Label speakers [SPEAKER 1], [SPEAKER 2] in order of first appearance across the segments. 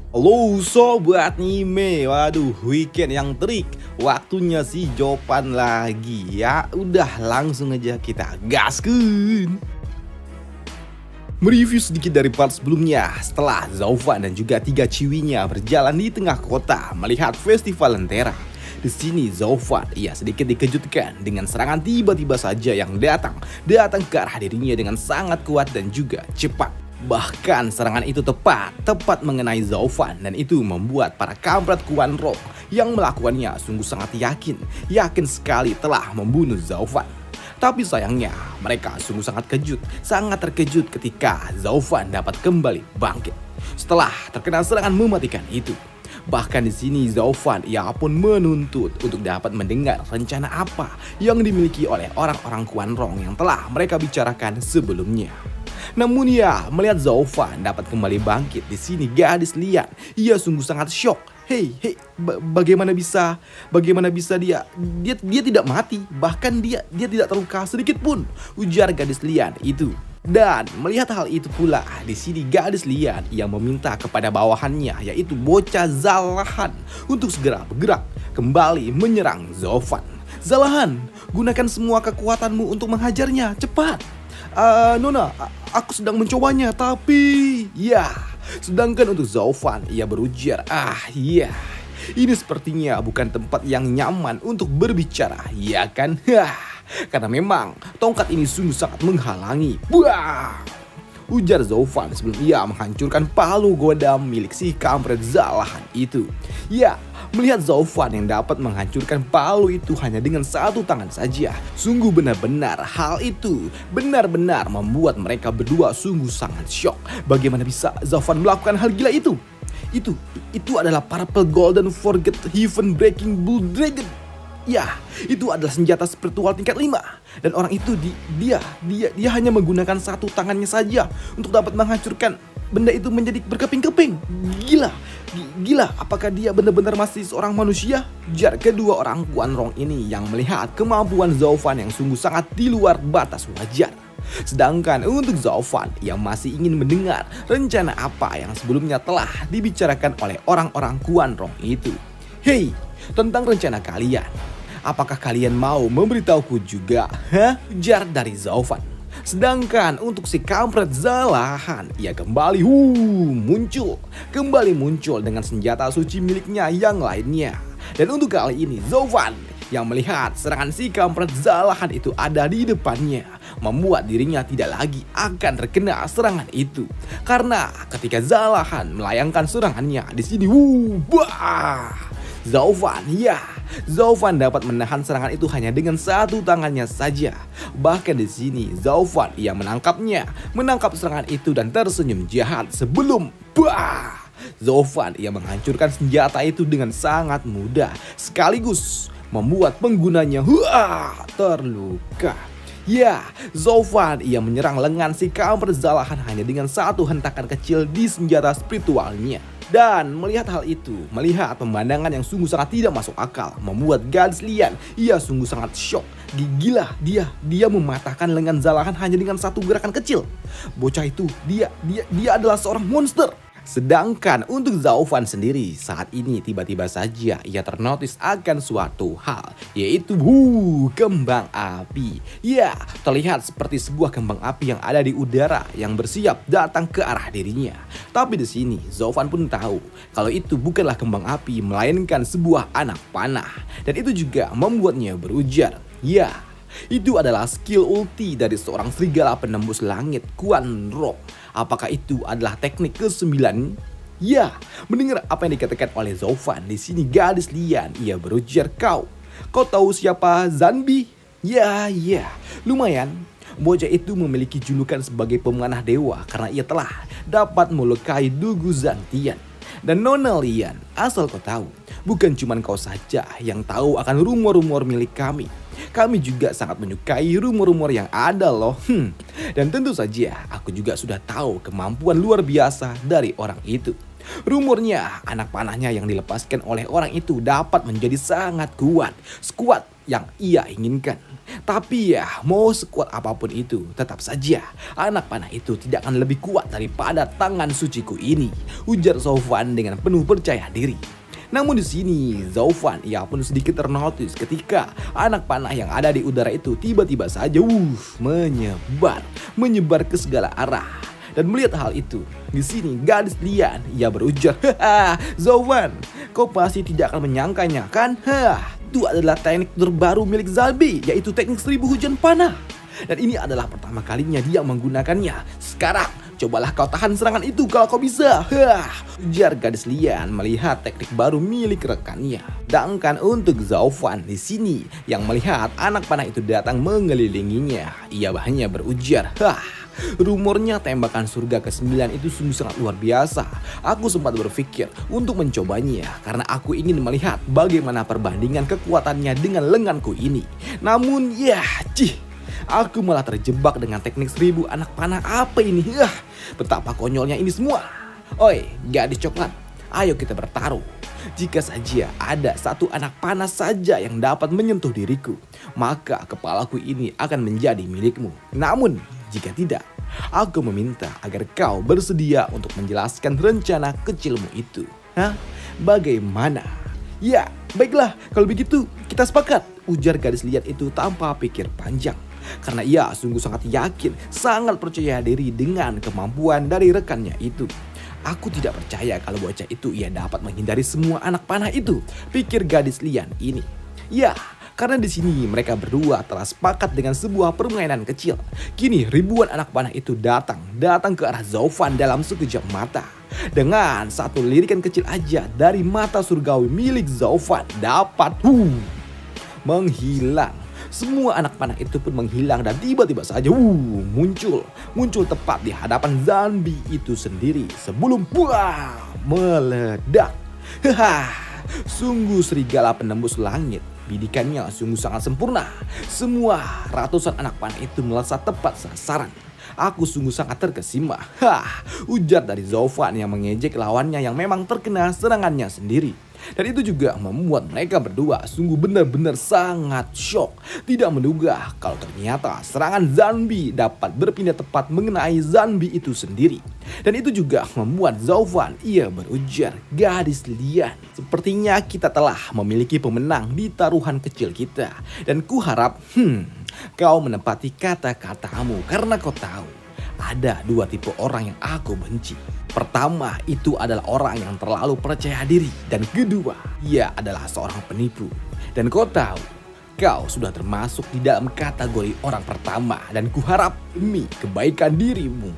[SPEAKER 1] Halo sobat anime, waduh weekend yang terik, waktunya si Jopan lagi ya. Udah langsung aja kita gaskeun. Mereview sedikit dari part sebelumnya setelah Zaufan dan juga 3 ciwinya berjalan di tengah kota melihat festival Lentera. Di sini Zaufan sedikit dikejutkan dengan serangan tiba-tiba saja yang datang ke arah dirinya dengan sangat kuat dan juga cepat. Bahkan serangan itu tepat mengenai Zaufan dan itu membuat para kampret Kuan-Rong yang melakukannya sungguh sangat yakin sekali telah membunuh Zaufan. Tapi sayangnya mereka sungguh sangat terkejut ketika Zaufan dapat kembali bangkit setelah terkena serangan mematikan itu. Bahkan di sini Zaufan pun menuntut untuk dapat mendengar rencana apa yang dimiliki oleh orang-orang Kuan-Rong yang telah mereka bicarakan sebelumnya. Namun melihat Zaufan dapat kembali bangkit di sini, gadis Lian sungguh sangat shock. Bagaimana bisa dia tidak mati, bahkan dia tidak terluka sedikit pun, ujar gadis Lian itu. Dan melihat hal itu pula, di sini gadis Lian yang meminta kepada bawahannya yaitu bocah Zalahan untuk segera bergerak kembali menyerang Zaufan. Zalahan, gunakan semua kekuatanmu untuk menghajarnya, cepat. Nona, aku sedang mencobanya, tapi sedangkan untuk Zaufan berujar, ini sepertinya bukan tempat yang nyaman untuk berbicara, ya kan? Karena memang tongkat ini sungguh sangat menghalangi. Ujar Zaufan sebelum ia menghancurkan palu godam milik si kampret Zalahan itu. Melihat Zaufan yang dapat menghancurkan palu itu hanya dengan satu tangan saja, sungguh benar-benar hal itu benar-benar membuat mereka berdua sungguh sangat shock. Bagaimana bisa Zaufan melakukan hal gila itu? Itu adalah Purple Golden Forget Heaven Breaking Bull Dragon. Itu adalah senjata spiritual tingkat 5. Dan orang itu dia hanya menggunakan satu tangannya saja untuk dapat menghancurkan benda itu menjadi berkeping-keping. Gila, apakah dia benar-benar masih seorang manusia? Jar kedua orang Kuan-Rong ini yang melihat kemampuan Zaufan yang sungguh sangat di luar batas wajar. Sedangkan untuk Zaufan yang masih ingin mendengar rencana apa yang sebelumnya telah dibicarakan oleh orang-orang Kuan-Rong itu. Tentang rencana kalian, apakah kalian mau memberitahuku juga? Jar dari Zaufan. Sedangkan untuk si kampret Zalahan, kembali muncul dengan senjata suci miliknya yang lainnya. Dan untuk kali ini Zaufan yang melihat serangan si kampret Zalahan itu ada di depannya, membuat dirinya tidak lagi akan terkena serangan itu. Karena ketika Zalahan melayangkan serangannya di sini, Zaufan dapat menahan serangan itu hanya dengan satu tangannya saja. Bahkan di sini Zaufan menangkap serangan itu dan tersenyum jahat sebelum Zaufan menghancurkan senjata itu dengan sangat mudah, sekaligus membuat penggunanya terluka. Zaufan menyerang lengan si kampret Zalahan hanya dengan satu hentakan kecil di senjata spiritualnya. Dan melihat hal itu, melihat pemandangan yang sungguh sangat tidak masuk akal, membuat gadis Lian sungguh sangat shock. Gila, dia mematahkan lengan Zalahan hanya dengan satu gerakan kecil. Bocah itu dia adalah seorang monster. Sedangkan untuk Zaufan sendiri saat ini tiba-tiba saja ia ternotis akan suatu hal, yaitu kembang api. Terlihat seperti sebuah kembang api yang ada di udara yang bersiap datang ke arah dirinya. Tapi di sini Zaufan pun tahu kalau itu bukanlah kembang api melainkan sebuah anak panah. Dan itu juga membuatnya berujar, itu adalah skill ulti dari seorang serigala penembus langit Kuan-Rong. Apakah itu adalah teknik ke-9? Mendengar apa yang dikatakan oleh Zaufan di sini, gadis Lian berujar, kau tahu siapa Zanbi? Lumayan. Bocah itu memiliki julukan sebagai pemanah dewa karena ia telah dapat melukai Dugu Zantian. Dan Nona Lian, asal kau tahu, bukan cuma kau saja yang tahu akan rumor-rumor milik kami. Kami juga sangat menyukai rumor-rumor yang ada loh. Dan tentu saja aku juga sudah tahu kemampuan luar biasa dari orang itu. Rumornya anak panahnya yang dilepaskan oleh orang itu dapat menjadi sangat kuat. Sekuat yang ia inginkan. Tapi ya, mau sekuat apapun itu, tetap saja anak panah itu tidak akan lebih kuat daripada tangan suciku ini, ujar Zhaofan dengan penuh percaya diri. Namun di sini, Zhaofan ia pun sedikit ternotis ketika anak panah yang ada di udara itu tiba-tiba saja menyebar ke segala arah. Dan melihat hal itu, di sini gadis Lian ia berujar, "Haha, Zhaofan, kau pasti tidak akan menyangkanya kan? Itu adalah teknik terbaru milik Zalbi, yaitu teknik 1000 hujan panah. Dan ini adalah pertama kalinya dia menggunakannya. Sekarang, cobalah kau tahan serangan itu kalau kau bisa." Ujar gadis Lian melihat teknik baru milik rekannya. Sedangkan untuk Zhaofan di sini yang melihat anak panah itu datang mengelilinginya, ia hanya berujar, rumornya tembakan surga ke-9 itu sungguh sangat luar biasa. Aku sempat berpikir untuk mencobanya karena aku ingin melihat bagaimana perbandingan kekuatannya dengan lenganku ini. Namun aku malah terjebak dengan teknik 1000 anak panah apa ini. Betapa konyolnya ini semua. Oi, gadis coklat, ayo kita bertaruh. Jika saja ada satu anak panah saja yang dapat menyentuh diriku, maka kepalaku ini akan menjadi milikmu. Namun jika tidak, aku meminta agar kau bersedia untuk menjelaskan rencana kecilmu itu. Bagaimana? Ya, baiklah, kalau begitu kita sepakat, ujar gadis liar itu tanpa pikir panjang. Karena ia sungguh sangat yakin, sangat percaya diri dengan kemampuan dari rekannya itu. Aku tidak percaya kalau bocah itu ia dapat menghindari semua anak panah itu, pikir gadis Lian ini. Ya, karena di sini mereka berdua telah sepakat dengan sebuah permainan kecil. Kini ribuan anak panah itu datang ke arah Zhaofan dalam sekejap mata. Dengan satu lirikan kecil aja dari mata surgawi milik Zhaofan dapat menghilang. Semua anak panah itu pun menghilang dan tiba-tiba saja muncul tepat di hadapan Zanbi itu sendiri sebelum meledak. Sungguh serigala penembus langit. Bidikannya sungguh sangat sempurna. Semua ratusan anak panah itu melesat tepat sasaran. Aku sungguh sangat terkesima. Ujar dari Zhaofan yang mengejek lawannya yang memang terkena serangannya sendiri. Dan itu juga membuat mereka berdua sungguh benar-benar sangat shock. Tidak menduga kalau ternyata serangan Zanbi dapat berpindah tepat mengenai Zanbi itu sendiri. Dan itu juga membuat Zhaofan ia berujar, gadis Lian, sepertinya kita telah memiliki pemenang di taruhan kecil kita. Dan kuharap kau menepati kata-katamu karena kau tahu ada dua tipe orang yang aku benci. Pertama, itu adalah orang yang terlalu percaya diri. Dan kedua, ia adalah seorang penipu. Dan kau tahu, kau sudah termasuk di dalam kategori orang pertama. Dan kuharap demi kebaikan dirimu,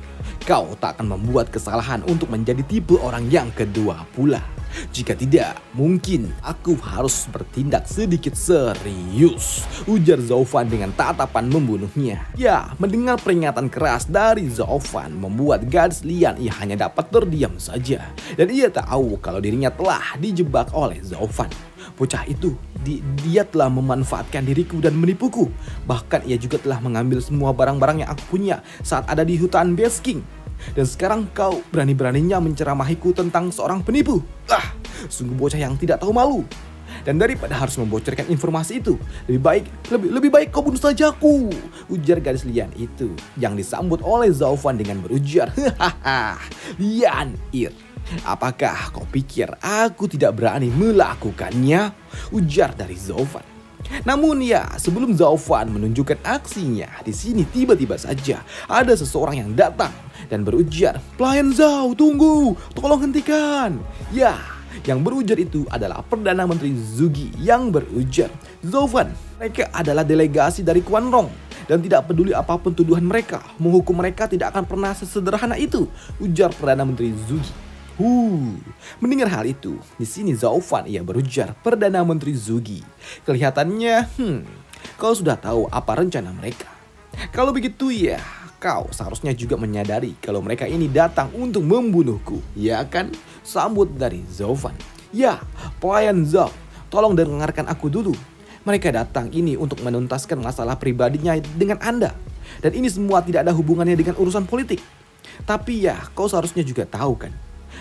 [SPEAKER 1] kau tak akan membuat kesalahan untuk menjadi tipe orang yang kedua pula. Jika tidak, mungkin aku harus bertindak sedikit serius, ujar Zhaofan dengan tatapan membunuhnya. Ya, mendengar peringatan keras dari Zhaofan membuat gadis Lian ia hanya dapat terdiam saja. Dan ia tahu kalau dirinya telah dijebak oleh Zhaofan. Bocah itu, dia telah memanfaatkan diriku dan menipuku. Bahkan ia juga telah mengambil semua barang-barang yang aku punya saat ada di hutan Basking. Dan sekarang kau berani-beraninya menceramahiku tentang seorang penipu. Sungguh bocah yang tidak tahu malu. Dan daripada harus membocorkan informasi itu, lebih baik kau bunuh saja aku, ujar gadis Lian itu, yang disambut oleh Zhaofan dengan berujar, Lian Ir, apakah kau pikir aku tidak berani melakukannya? Ujar dari Zhaofan. Namun ya, sebelum Zhaofan menunjukkan aksinya, di sini tiba-tiba saja ada seseorang yang datang dan berujar, pelayan Zhao, tunggu, tolong hentikan. Ya, yang berujar itu adalah Perdana Menteri Zugi yang berujar, Zhaofan, mereka adalah delegasi dari Quan Rong dan tidak peduli apapun tuduhan mereka, menghukum mereka tidak akan pernah sesederhana itu, ujar Perdana Menteri Zugi. Mendengar hal itu, di sini Zhaofan ia berujar, Perdana Menteri Zugi, kelihatannya kau sudah tahu apa rencana mereka. Kalau begitu ya, kau seharusnya juga menyadari kalau mereka ini datang untuk membunuhku, ya kan? Sambut dari Zhaofan. Ya, pelayan Zhao, tolong dengarkan aku dulu. Mereka datang ini untuk menuntaskan masalah pribadinya dengan Anda. Dan ini semua tidak ada hubungannya dengan urusan politik. Tapi ya, kau seharusnya juga tahu kan,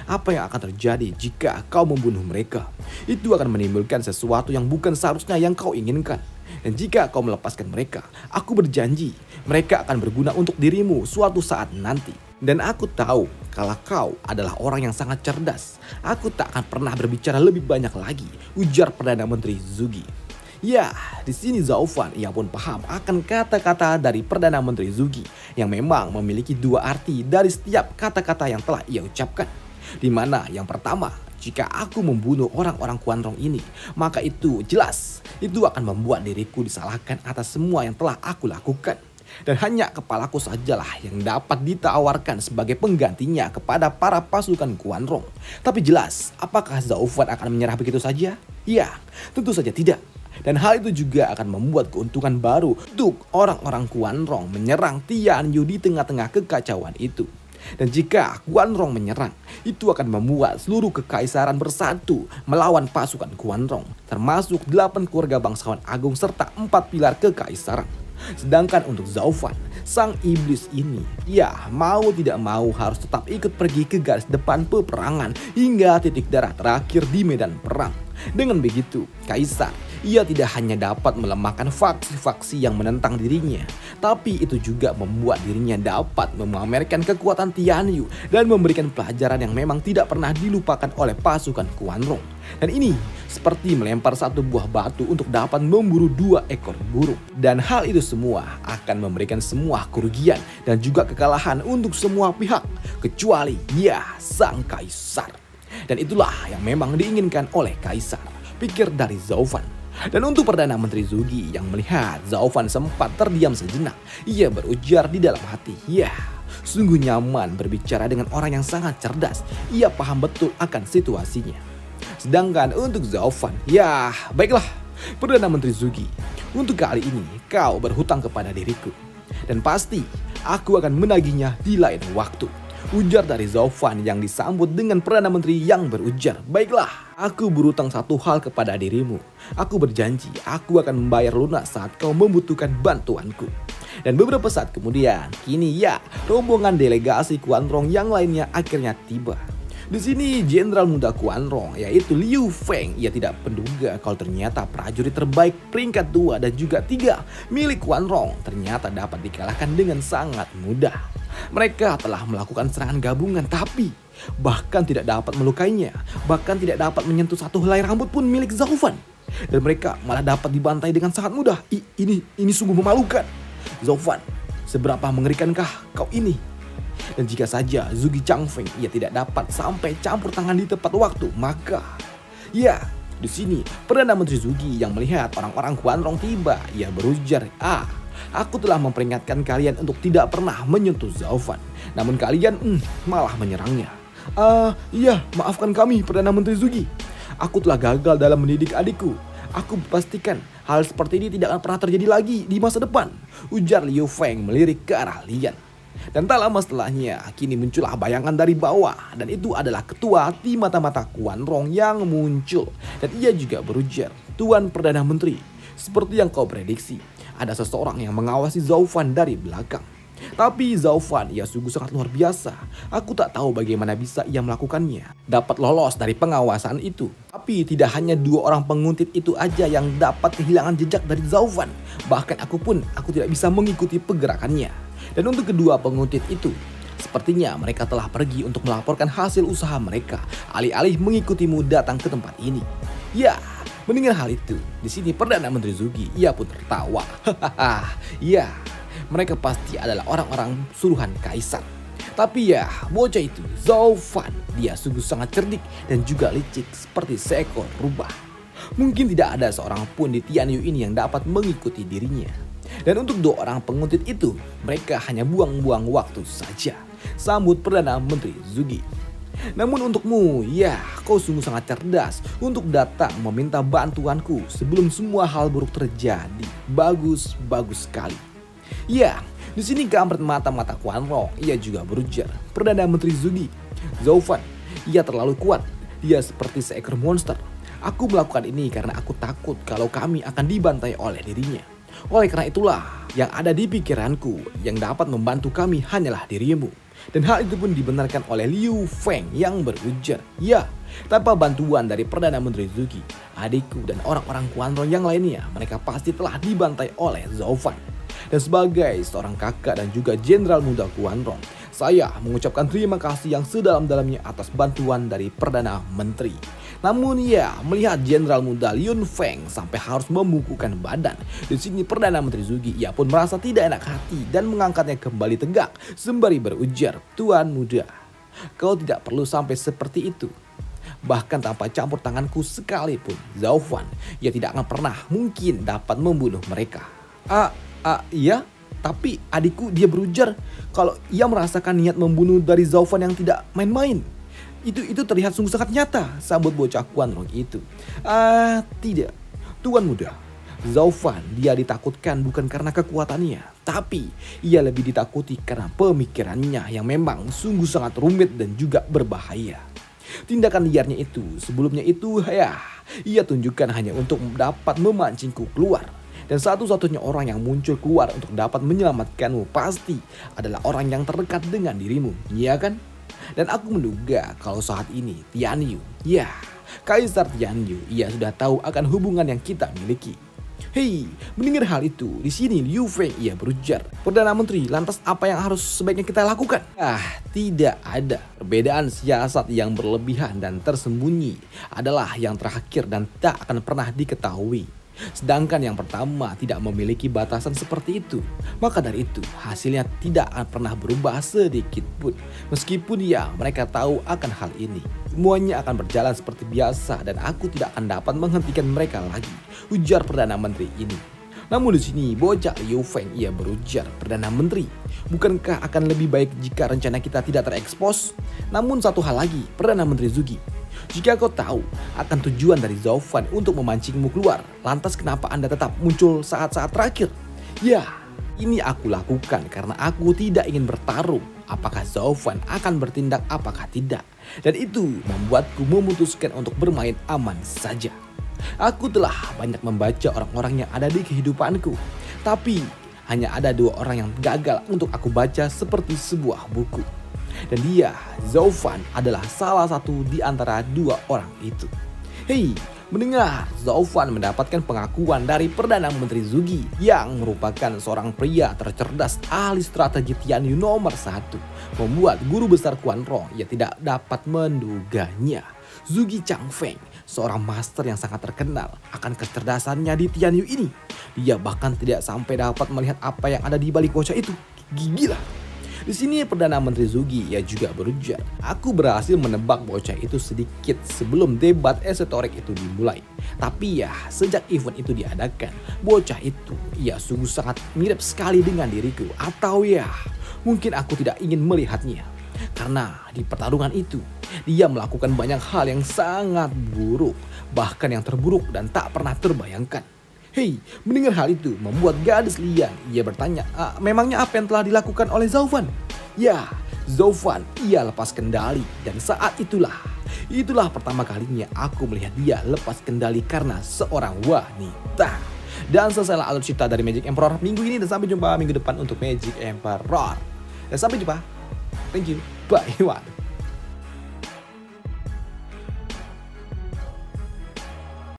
[SPEAKER 1] apa yang akan terjadi jika kau membunuh mereka. Itu akan menimbulkan sesuatu yang bukan seharusnya yang kau inginkan. Dan jika kau melepaskan mereka, aku berjanji mereka akan berguna untuk dirimu suatu saat nanti. Dan aku tahu kalau kau adalah orang yang sangat cerdas. Aku tak akan pernah berbicara lebih banyak lagi, ujar Perdana Menteri Zugi. Ya, di sini Zaufan ia pun paham akan kata-kata dari Perdana Menteri Zugi yang memang memiliki dua arti dari setiap kata-kata yang telah ia ucapkan. Di mana yang pertama, jika aku membunuh orang-orang Quanrong ini, maka itu jelas itu akan membuat diriku disalahkan atas semua yang telah aku lakukan. Dan hanya kepalaku sajalah yang dapat ditawarkan sebagai penggantinya kepada para pasukan Quanrong. Tapi jelas, apakah Zaufan akan menyerah begitu saja? Ya, tentu saja tidak. Dan hal itu juga akan membuat keuntungan baru untuk orang-orang Quanrong menyerang Tianyu di tengah-tengah kekacauan itu. Dan jika Quanrong menyerang, itu akan membuat seluruh kekaisaran bersatu melawan pasukan Quanrong, termasuk 8 keluarga bangsawan agung serta 4 pilar kekaisaran. Sedangkan untuk Zaufan, sang iblis ini, ya mau tidak mau harus tetap ikut pergi ke garis depan peperangan hingga titik darah terakhir di medan perang. Dengan begitu, Kaisar, ia tidak hanya dapat melemahkan faksi-faksi yang menentang dirinya, tapi itu juga membuat dirinya dapat memamerkan kekuatan Tianyu dan memberikan pelajaran yang memang tidak pernah dilupakan oleh pasukan Quanrong. Dan ini seperti melempar satu buah batu untuk dapat memburu 2 ekor burung. Dan hal itu semua akan memberikan semua kerugian dan juga kekalahan untuk semua pihak, kecuali sang Kaisar. Dan itulah yang memang diinginkan oleh Kaisar, pikir dari Zaufan. Dan untuk Perdana Menteri Zugi yang melihat Zaufan sempat terdiam sejenak, ia berujar di dalam hati, sungguh nyaman berbicara dengan orang yang sangat cerdas. Ia paham betul akan situasinya. Sedangkan untuk Zaufan, baiklah Perdana Menteri Zugi, untuk kali ini kau berhutang kepada diriku. Dan pasti aku akan menagihnya di lain waktu, ujar dari Zaufan yang disambut dengan Perdana Menteri yang berujar, baiklah, aku berhutang satu hal kepada dirimu. Aku berjanji aku akan membayar lunas saat kau membutuhkan bantuanku. Dan beberapa saat kemudian, kini rombongan delegasi Quanrong yang lainnya akhirnya tiba. Di sini Jenderal Muda Quanrong yaitu Liu Feng, ia tidak menduga kalau ternyata prajurit terbaik peringkat 2 dan juga 3 milik Quanrong ternyata dapat dikalahkan dengan sangat mudah. Mereka telah melakukan serangan gabungan tapi bahkan tidak dapat melukainya, bahkan tidak dapat menyentuh satu helai rambut pun milik Zaufan. Dan mereka malah dapat dibantai dengan sangat mudah. Ini sungguh memalukan. Zaufan, seberapa mengerikankah kau ini? Dan jika saja Zugi Changfeng ia tidak dapat sampai campur tangan di tepat waktu, maka di sini Perdana Menteri Zugi yang melihat orang-orang Quanrong tiba, ia berujar, aku telah memperingatkan kalian untuk tidak pernah menyentuh Zaufan, namun kalian malah menyerangnya. Maafkan kami Perdana Menteri Zugi. Aku telah gagal dalam mendidik adikku. Aku pastikan hal seperti ini tidak akan pernah terjadi lagi di masa depan, ujar Liu Feng melirik ke arah Lian. Dan tak lama setelahnya, kini muncullah bayangan dari bawah. Dan itu adalah ketua di mata-mata Quanrong yang muncul. Dan ia juga berujar, Tuan Perdana Menteri, seperti yang kau prediksi, ada seseorang yang mengawasi Zaufan dari belakang. Tapi Zaufan ia sungguh sangat luar biasa. Aku tak tahu bagaimana bisa ia melakukannya, dapat lolos dari pengawasan itu. Tapi tidak hanya 2 orang penguntit itu aja yang dapat kehilangan jejak dari Zaufan. Bahkan aku tidak bisa mengikuti pergerakannya. Dan untuk kedua penguntit itu, sepertinya mereka telah pergi untuk melaporkan hasil usaha mereka, alih-alih mengikutimu datang ke tempat ini. Mendengar hal itu, di sini Perdana Menteri Zugi ia pun tertawa. Mereka pasti adalah orang-orang suruhan Kaisar. Tapi bocah itu, Zaufan, dia sungguh sangat cerdik dan juga licik seperti seekor rubah. Mungkin tidak ada seorang pun di Tianyu ini yang dapat mengikuti dirinya. Dan untuk 2 orang penguntit itu, mereka hanya buang-buang waktu saja, sambut Perdana Menteri Zugi. Namun untukmu, kau sungguh sangat cerdas untuk datang meminta bantuanku sebelum semua hal buruk terjadi. Bagus sekali. Di sini kampret mata-mata Quanrong, ia juga berujar, Perdana Menteri Zugi, Zaufan, ia terlalu kuat, dia seperti seekor monster. Aku melakukan ini karena aku takut kalau kami akan dibantai oleh dirinya. Oleh karena itulah, Yang ada di pikiranku yang dapat membantu kami hanyalah dirimu. Dan hal itu pun dibenarkan oleh Liu Feng yang berujar, ya, tanpa bantuan dari Perdana Menteri Zugi, adikku dan orang-orang Quanron yang lainnya, mereka pasti telah dibantai oleh Zhao Fan. Dan sebagai seorang kakak dan juga jenderal muda Quanron, saya mengucapkan terima kasih yang sedalam-dalamnya atas bantuan dari Perdana Menteri. Namun ya, melihat jenderal muda Liu Feng sampai harus membukukan badan, di sini Perdana Menteri Zugi ia pun merasa tidak enak hati dan mengangkatnya kembali tegak sembari berujar, "Tuan muda, kau tidak perlu sampai seperti itu. Bahkan tanpa campur tanganku sekalipun, Zhao Fan, ia tidak akan pernah mungkin dapat membunuh mereka." Iya, tapi adikku dia berujar kalau ia merasakan niat membunuh dari Zhao Fan yang tidak main-main. Itu terlihat sungguh sangat nyata, sambut bocah Quanron itu. Tidak, Tuan muda. Zhao Fan dia ditakutkan bukan karena kekuatannya, tapi ia lebih ditakuti karena pemikirannya yang memang sungguh sangat rumit dan juga berbahaya. Tindakan liarnya itu sebelumnya itu ia tunjukkan hanya untuk dapat memancingku keluar. Dan satu-satunya orang yang muncul keluar untuk dapat menyelamatkanmu pasti adalah orang yang terdekat dengan dirimu, iya kan? Dan aku menduga kalau saat ini Tian Yu, ya, Kaisar Tian Yu, ia sudah tahu akan hubungan yang kita miliki. Hei, mendengar hal itu, di sini Liu Feng ia berujar, "Perdana Menteri, lantas apa yang harus sebaiknya kita lakukan?" Tidak ada. Perbedaan siasat yang berlebihan dan tersembunyi adalah yang terakhir dan tak akan pernah diketahui. Sedangkan yang pertama tidak memiliki batasan seperti itu. Maka dari itu hasilnya tidak akan pernah berubah sedikit pun. Meskipun ya mereka tahu akan hal ini. Semuanya akan berjalan seperti biasa dan aku tidak akan dapat menghentikan mereka lagi, ujar Perdana Menteri ini. Namun di sini bocah Liu Feng ia berujar, "Perdana Menteri, bukankah akan lebih baik jika rencana kita tidak terekspos? Namun satu hal lagi, Perdana Menteri Zugi. Jika kau tahu akan tujuan dari Zhao Fan untuk memancingmu keluar, lantas kenapa Anda tetap muncul saat-saat terakhir?" Ya, ini aku lakukan karena aku tidak ingin bertarung apakah Zhao Fan akan bertindak apakah tidak. Dan itu membuatku memutuskan untuk bermain aman saja. Aku telah banyak membaca orang-orang yang ada di kehidupanku, tapi hanya ada 2 orang yang gagal untuk aku baca seperti sebuah buku. Dan dia, Zhao Fan, adalah salah satu di antara 2 orang itu. Hei, mendengar Zhao Fan mendapatkan pengakuan dari Perdana Menteri Zugi yang merupakan seorang pria tercerdas ahli strategi Tian Yu nomor 1, membuat guru besar Quanron ia tidak dapat menduganya. Zugi Changfeng, seorang master yang sangat terkenal akan kecerdasannya di Tian Yu ini. Dia bahkan tidak sampai dapat melihat apa yang ada di balik bocah itu. Gila. Di sini Perdana Menteri Zugi ia juga berujar, "Aku berhasil menebak bocah itu sedikit sebelum debat esoterik itu dimulai. Tapi ya sejak event itu diadakan, bocah itu ia sungguh sangat mirip sekali dengan diriku. Atau ya mungkin aku tidak ingin melihatnya. Karena di pertarungan itu dia melakukan banyak hal yang sangat buruk, bahkan yang terburuk dan tak pernah terbayangkan." Hei, mendengar hal itu membuat gadis Lian ia bertanya, memangnya apa yang telah dilakukan oleh Zhao Fan? Ya, Zhao Fan ia lepas kendali dan saat itulah pertama kalinya aku melihat dia lepas kendali karena seorang wanita. Dan selesailah alur cerita dari Magic Emperor minggu ini dan sampai jumpa minggu depan untuk Magic Emperor. Dan sampai jumpa. Thank you. Bye.